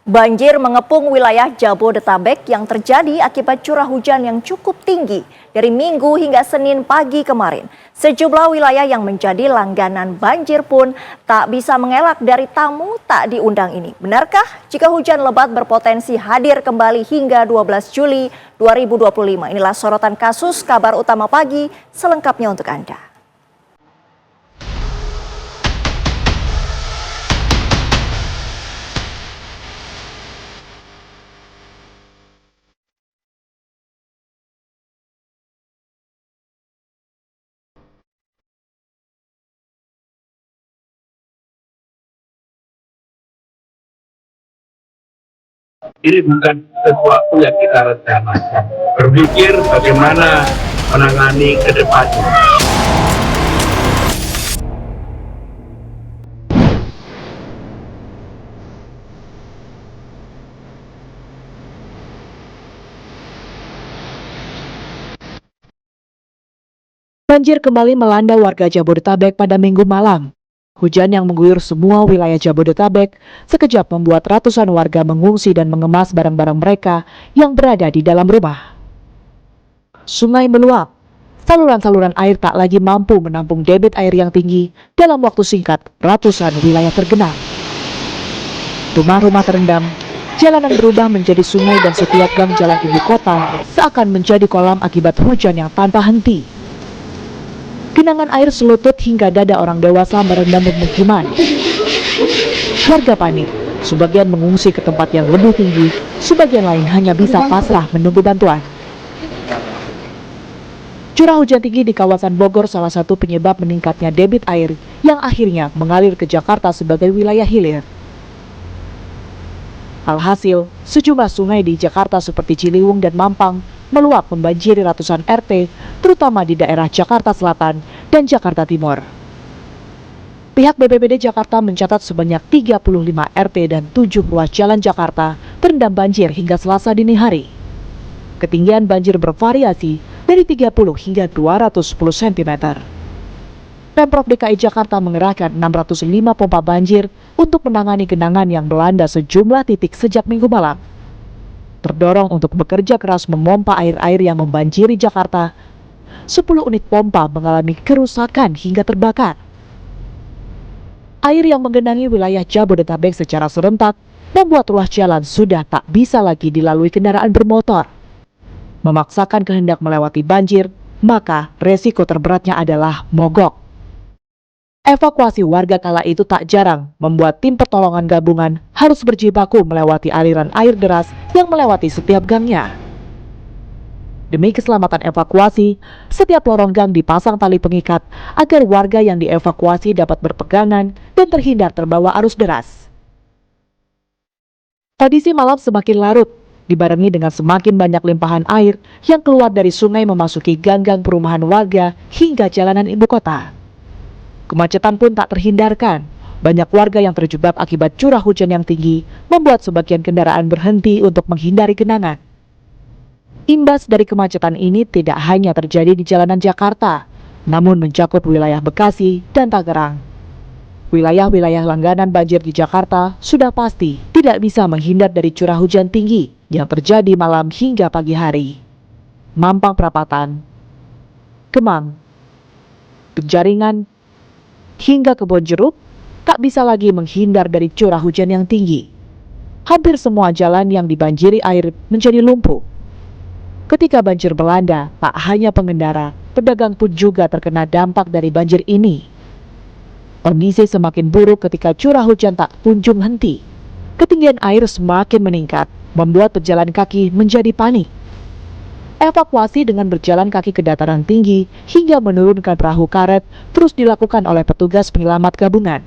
Banjir mengepung wilayah Jabodetabek yang terjadi akibat curah hujan yang cukup tinggi dari Minggu hingga Senin pagi kemarin. Sejumlah wilayah yang menjadi langganan banjir pun tak bisa mengelak dari tamu tak diundang ini. Benarkah jika hujan lebat berpotensi hadir kembali hingga 12 Juli 2025? Inilah sorotan kasus kabar utama pagi selengkapnya untuk Anda. Ini bukan sesuatu yang kita rencanakan. Berpikir bagaimana menangani ke depannya. Banjir kembali melanda warga Jabodetabek pada Minggu malam. Hujan yang mengguyur semua wilayah Jabodetabek sekejap membuat ratusan warga mengungsi dan mengemas barang-barang mereka yang berada di dalam rumah. Sungai meluap. Saluran-saluran air tak lagi mampu menampung debit air yang tinggi. Dalam waktu singkat, ratusan wilayah tergenang. Rumah-rumah terendam, jalanan berubah menjadi sungai dan setiap gang jalan ibu kota seakan menjadi kolam akibat hujan yang tanpa henti. Genangan air selutut hingga dada orang dewasa merendam pemukiman. Warga panik, sebagian mengungsi ke tempat yang lebih tinggi, sebagian lain hanya bisa pasrah menunggu bantuan. Curah hujan tinggi di kawasan Bogor salah satu penyebab meningkatnya debit air yang akhirnya mengalir ke Jakarta sebagai wilayah hilir. Alhasil, sejumlah sungai di Jakarta seperti Ciliwung dan Mampang meluap membanjiri ratusan RT, terutama di daerah Jakarta Selatan dan Jakarta Timur. Pihak BPBD Jakarta mencatat sebanyak 35 RT dan 7 ruas jalan Jakarta terendam banjir hingga Selasa dini hari. Ketinggian banjir bervariasi dari 30 hingga 210 cm. Pemprov DKI Jakarta mengerahkan 605 pompa banjir untuk menangani genangan yang melanda sejumlah titik sejak Minggu malam. Terdorong untuk bekerja keras memompa air-air yang membanjiri Jakarta, 10 unit pompa mengalami kerusakan hingga terbakar. Air yang menggenangi wilayah Jabodetabek secara serentak membuat ruas jalan sudah tak bisa lagi dilalui kendaraan bermotor. Memaksakan kehendak melewati banjir, maka resiko terberatnya adalah mogok. Evakuasi warga kala itu tak jarang membuat tim pertolongan gabungan harus berjibaku melewati aliran air deras yang melewati setiap gangnya. Demi keselamatan evakuasi, setiap lorong gang dipasang tali pengikat agar warga yang dievakuasi dapat berpegangan dan terhindar terbawa arus deras. Kondisi malam semakin larut, dibarengi dengan semakin banyak limpahan air yang keluar dari sungai memasuki gang-gang perumahan warga hingga jalanan ibu kota. Kemacetan pun tak terhindarkan. Banyak warga yang terjebak akibat curah hujan yang tinggi membuat sebagian kendaraan berhenti untuk menghindari genangan. Imbas dari kemacetan ini tidak hanya terjadi di jalanan Jakarta, namun mencakup wilayah Bekasi dan Tangerang. Wilayah-wilayah langganan banjir di Jakarta sudah pasti tidak bisa menghindar dari curah hujan tinggi yang terjadi malam hingga pagi hari. Mampang Perapatan, Kemang, Penjaringan, hingga Kebonjeruk tak bisa lagi menghindar dari curah hujan yang tinggi. Hampir semua jalan yang dibanjiri air menjadi lumpuh. Ketika banjir melanda, tak hanya pengendara, pedagang pun juga terkena dampak dari banjir ini. Kondisi semakin buruk ketika curah hujan tak kunjung henti. Ketinggian air semakin meningkat, membuat pejalan kaki menjadi panik. Evakuasi dengan berjalan kaki ke dataran tinggi hingga menurunkan perahu karet terus dilakukan oleh petugas penyelamat gabungan.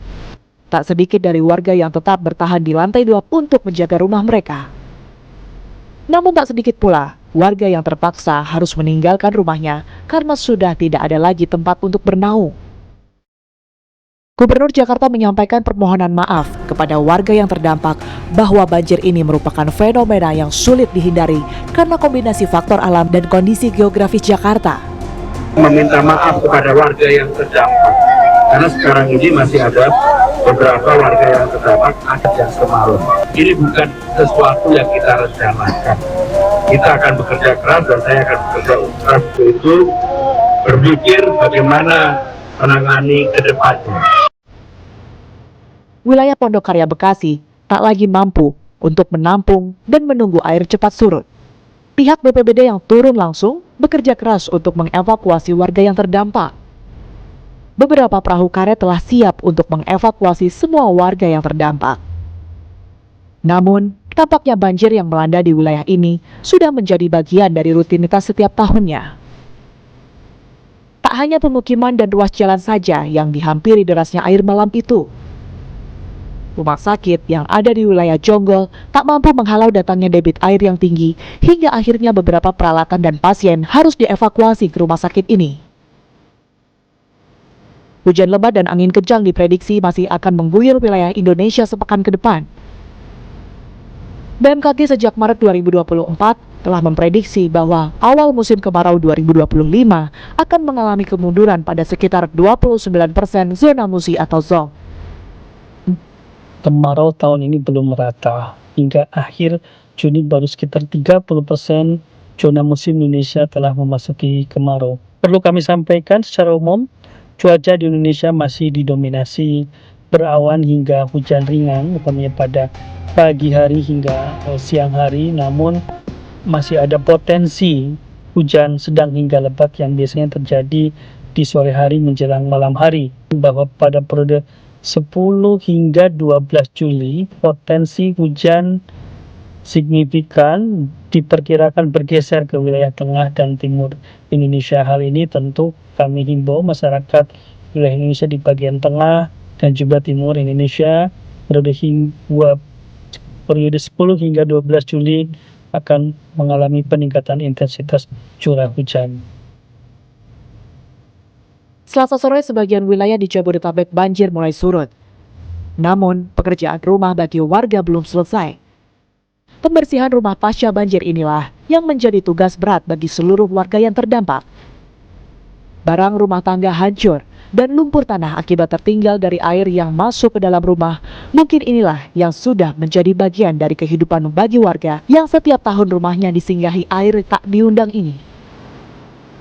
Tak sedikit dari warga yang tetap bertahan di lantai 2 untuk menjaga rumah mereka. Namun tak sedikit pula warga yang terpaksa harus meninggalkan rumahnya karena sudah tidak ada lagi tempat untuk bernaung. Gubernur Jakarta menyampaikan permohonan maaf kepada warga yang terdampak bahwa banjir ini merupakan fenomena yang sulit dihindari karena kombinasi faktor alam dan kondisi geografis Jakarta. Meminta maaf kepada warga yang terdampak karena sekarang ini masih ada beberapa warga yang terdampak ada yang semalam. Ini bukan sesuatu yang kita rencanakan. Kita akan bekerja keras dan saya akan bekerja keras itu berpikir bagaimana menangani ke depannya. Wilayah Pondokarya Bekasi tak lagi mampu untuk menampung dan menunggu air cepat surut. Pihak BPBD yang turun langsung bekerja keras untuk mengevakuasi warga yang terdampak. Beberapa perahu karet telah siap untuk mengevakuasi semua warga yang terdampak. Namun, tampaknya banjir yang melanda di wilayah ini sudah menjadi bagian dari rutinitas setiap tahunnya. Tak hanya pemukiman dan ruas jalan saja yang dihampiri derasnya air malam itu. Rumah sakit yang ada di wilayah Jonggol tak mampu menghalau datangnya debit air yang tinggi hingga akhirnya beberapa peralatan dan pasien harus dievakuasi ke rumah sakit ini. Hujan lebat dan angin kencang diprediksi masih akan mengguyur wilayah Indonesia sepekan ke depan. BMKG sejak Maret 2024 telah memprediksi bahwa awal musim kemarau 2025 akan mengalami kemunduran pada sekitar 29% zona musi atau ZOM. Kemarau tahun ini belum merata. Hingga akhir Juni baru sekitar 30% zona musim Indonesia telah memasuki kemarau. Perlu kami sampaikan secara umum, cuaca di Indonesia masih didominasi berawan hingga hujan ringan, utamanya pada pagi hari hingga siang hari, namun masih ada potensi hujan sedang hingga lebat yang biasanya terjadi di sore hari menjelang malam hari. Bahwa pada periode 10 hingga 12 Juli potensi hujan signifikan diperkirakan bergeser ke wilayah tengah dan timur Indonesia. Hal ini tentu kami himbau masyarakat wilayah Indonesia di bagian tengah dan juga timur Indonesia periode 10 hingga 12 Juli akan mengalami peningkatan intensitas curah hujan. Selasa sore sebagian wilayah di Jabodetabek banjir mulai surut. Namun, pekerjaan rumah bagi warga belum selesai. Pembersihan rumah pasca banjir inilah yang menjadi tugas berat bagi seluruh warga yang terdampak. Barang rumah tangga hancur dan lumpur tanah akibat tertinggal dari air yang masuk ke dalam rumah. Mungkin inilah yang sudah menjadi bagian dari kehidupan bagi warga yang setiap tahun rumahnya disinggahi air tak diundang ini.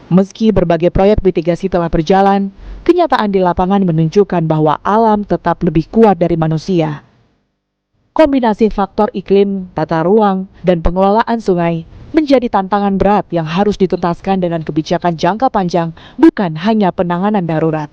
Meski berbagai proyek mitigasi telah berjalan, kenyataan di lapangan menunjukkan bahwa alam tetap lebih kuat dari manusia. Kombinasi faktor iklim, tata ruang, dan pengelolaan sungai menjadi tantangan berat yang harus dituntaskan dengan kebijakan jangka panjang, bukan hanya penanganan darurat.